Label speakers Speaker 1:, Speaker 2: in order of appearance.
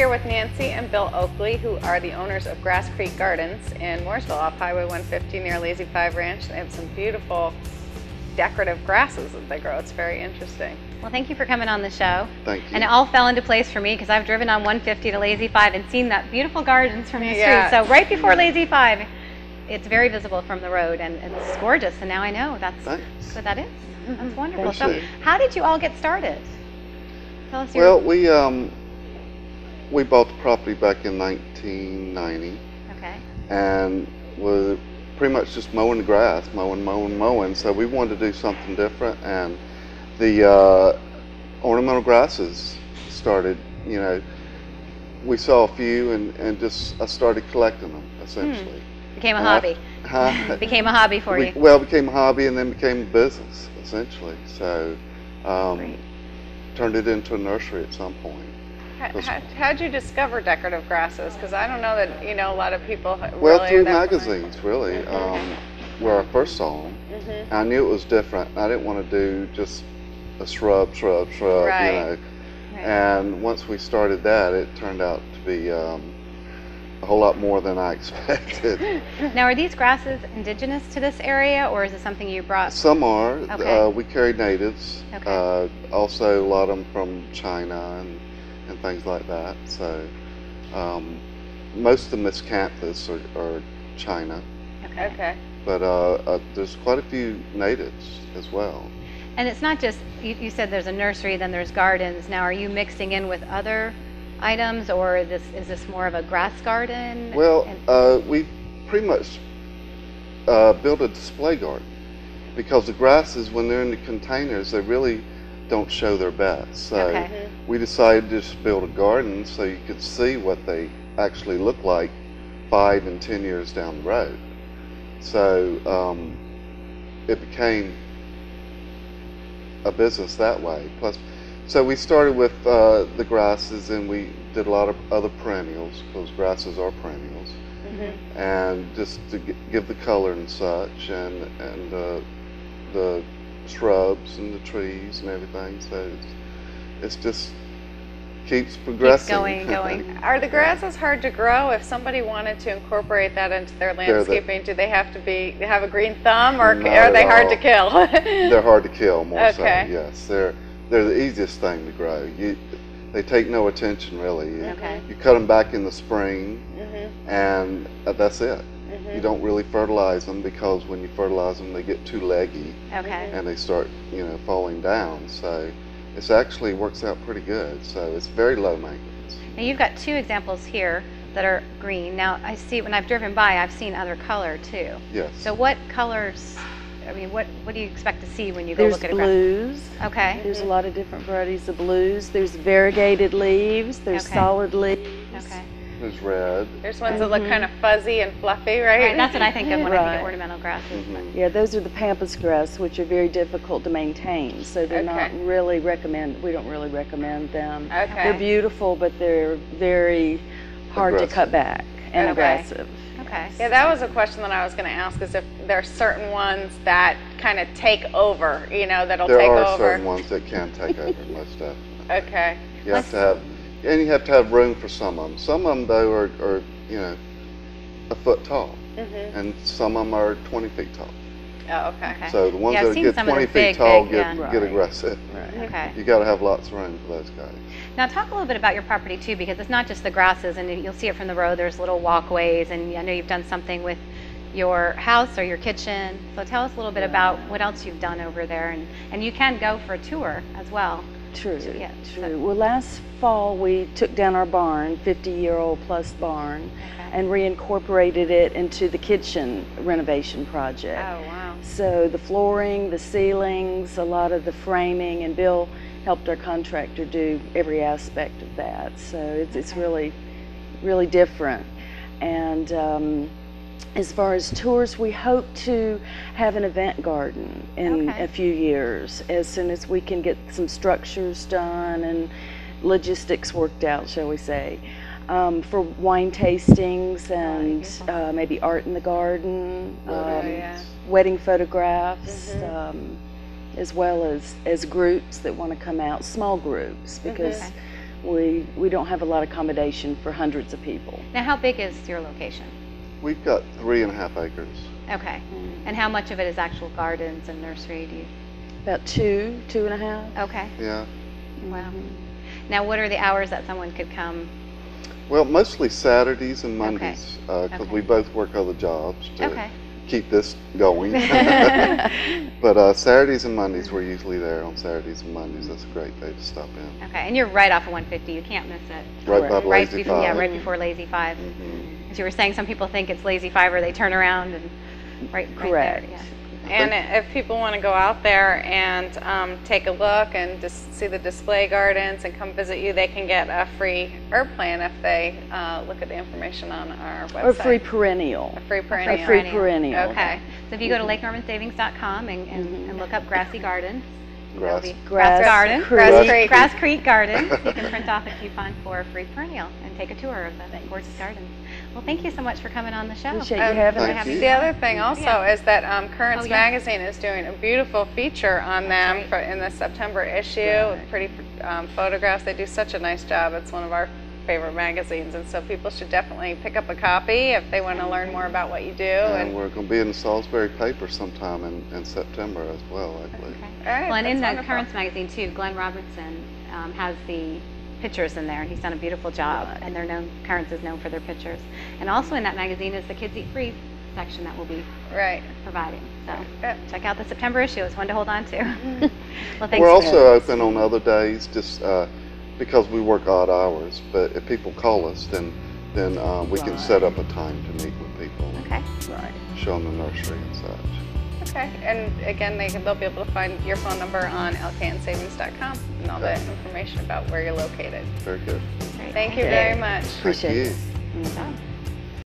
Speaker 1: here with Nancy and Bill Oakley, who are the owners of Grass Creek Gardens in Mooresville off Highway 150 near Lazy Five Ranch. They have some beautiful decorative grasses that they grow. It's very interesting.
Speaker 2: Well, thank you for coming on the show.
Speaker 3: Thank you.
Speaker 2: And it all fell into place for me because I've driven on 150 to Lazy Five and seen that beautiful gardens from the street. So right before Lazy Five, it's very visible from the road and it's gorgeous. And now I know that's what that is. That's wonderful. So how did you all get started? Tell us
Speaker 3: your... Well, we bought the property back in 1990.
Speaker 2: Okay.
Speaker 3: And was pretty much just mowing the grass, mowing. So we wanted to do something different, and the ornamental grasses started. You know, we saw a few, and just I started collecting them essentially.
Speaker 2: Became a hobby. Became a hobby for you.
Speaker 3: Well, it became a hobby, and then became a business essentially. So turned it into a nursery at some point.
Speaker 1: How'd you discover decorative grasses? Because I don't know that, you know, a lot of people
Speaker 3: Well, through magazines, really, where I first saw them. I knew it was different. I didn't want to do just a shrub, you know. And once we started that, it turned out to be a whole lot more than I expected.
Speaker 2: Now, are these grasses indigenous to this area, or is it something you brought?
Speaker 3: Some are. We carry natives. Also, a lot of them from China and things like that. So most of the miscanthus are China. But there's quite a few natives as well.
Speaker 2: And it's not just, you said there's a nursery, then there's gardens. Now, are you mixing in with other items, or is this more of a grass garden?
Speaker 3: Well, we pretty much built a display garden, because the grasses, when they're in the containers, they really don't show their best. So we decided to just build a garden so you could see what they actually look like 5 and 10 years down the road. So it became a business that way. Plus, so we started with the grasses, and we did a lot of other perennials, because grasses are perennials, and just to give the color and such, and the shrubs and the trees and everything. So it's just keeps progressing.
Speaker 2: Keeps going.
Speaker 1: Are the grasses hard to grow? If somebody wanted to incorporate that into their landscaping, do they have to have a green thumb, or are they hard to kill?
Speaker 3: They're hard to kill, more so. Yes, they're the easiest thing to grow. They take no attention really. You cut them back in the spring, and that's it. You don't really fertilize them, because when you fertilize them, they get too leggy, and they start, you know, falling down. So it actually works out pretty good. So it's very low maintenance.
Speaker 2: Now you've got 2 examples here that are green. Now I see, when I've driven by, I've seen other color too.
Speaker 3: Yes.
Speaker 2: So what colors? I mean, what do you expect to see when you go look at a grass?
Speaker 4: There's blues. There's a lot of different varieties of blues. There's variegated leaves. There's solid leaves.
Speaker 3: There's red.
Speaker 1: There's ones that look kind of fuzzy and fluffy, right?
Speaker 2: That's what I think of when I think of ornamental grasses.
Speaker 4: Yeah, those are the pampas grass, which are very difficult to maintain. So they're not really we don't really recommend them. They're beautiful, but they're very hard to cut back and aggressive.
Speaker 1: Yeah, that was a question that I was going to ask, is if there are certain ones that kind of take over, you know, that'll take over.
Speaker 3: There are certain ones that can take over, most definitely. You have to have, and you have to have room for some of them. Some of them, though, are you know, a foot tall, and some of them are 20 feet tall. So the ones that get 20 feet tall get aggressive. You got to have lots of room for those guys.
Speaker 2: Now talk a little bit about your property too, because it's not just the grasses, and you'll see it from the road. There's little walkways, and I know you've done something with your house or your kitchen. So tell us a little bit about what else you've done over there, and you can go for a tour as well.
Speaker 4: True. Well, last fall we took down our barn, 50-year-old plus barn, and reincorporated it into the kitchen renovation project.
Speaker 1: Oh, wow.
Speaker 4: So the flooring, the ceilings, a lot of the framing, and Bill helped our contractor do every aspect of that. So it's really, really different. And as far as tours, we hope to have an event garden in a few years, as soon as we can get some structures done and logistics worked out, shall we say, for wine tastings and maybe art in the garden, wedding photographs, as well as groups that want to come out, small groups, because we don't have a lot of accommodation for hundreds of people.
Speaker 2: Now, how big is your location?
Speaker 3: We've got 3.5 acres.
Speaker 2: Okay. And how much of it is actual gardens and nursery? Do you?
Speaker 4: About 2.5.
Speaker 2: Okay.
Speaker 3: Yeah.
Speaker 2: Wow. Now, what are the hours that someone could come?
Speaker 3: Well, mostly Saturdays and Mondays, because we both work other jobs to keep this going. But Saturdays and Mondays, we're usually there on Saturdays and Mondays. That's a great day to stop in.
Speaker 2: Okay, and you're right off of 150. You can't miss it.
Speaker 3: Right by Lazy
Speaker 2: before,
Speaker 3: Five.
Speaker 2: Yeah, right before Lazy Five. As you were saying, some people think it's Lazy Five, or they turn around and right
Speaker 4: Correct.
Speaker 2: there. Yeah.
Speaker 1: And if people want to go out there and take a look and just see the display gardens and come visit you, they can get a free herb plan if they look at the information on our website.
Speaker 4: Or free perennial.
Speaker 1: A free perennial.
Speaker 4: A free perennial.
Speaker 1: Okay.
Speaker 2: So if you go to lakenormansavings.com and look up Grassy Gardens,
Speaker 3: Grass.
Speaker 2: Grass Garden,
Speaker 4: Creek.
Speaker 2: Grass Creek Gardens, you can print off a coupon for a free perennial and take a tour of the gorgeous gardens. Well, thank you so much for coming on the show.
Speaker 4: Appreciate you having
Speaker 3: Thank
Speaker 4: us.
Speaker 3: you.
Speaker 1: The other thing also is that Currents
Speaker 2: Oh, yeah.
Speaker 1: Magazine is doing a beautiful feature on them in the September issue with pretty photographs. They do such a nice job. It's one of our favorite magazines, and so people should definitely pick up a copy if they want to learn more about what you do.
Speaker 3: And we're going to be in the Salisbury paper sometime in September as well, I believe.
Speaker 1: All right,
Speaker 2: Well, and in the
Speaker 1: that's wonderful.
Speaker 2: Currents magazine too, Glenn Robertson has the pictures in there, and he's done a beautiful job. And they're known, Currents is known for their pictures. And also in that magazine is the Kids Eat Free section that we'll be providing. So check out the September issue. It's one to hold on to. Well, thanks.
Speaker 3: We're also open on other days, just because we work odd hours. But if people call us, then we can set up a time to meet with people.
Speaker 2: Okay.
Speaker 4: Right.
Speaker 3: Show them the nursery and such.
Speaker 1: Okay, and again, they'll be able to find your phone number on lknsavings.com and all the information about where you're located.
Speaker 3: Very good.
Speaker 2: Great.
Speaker 1: Thank you very much.
Speaker 4: Appreciate
Speaker 3: Thank you.
Speaker 4: it.
Speaker 2: Good job.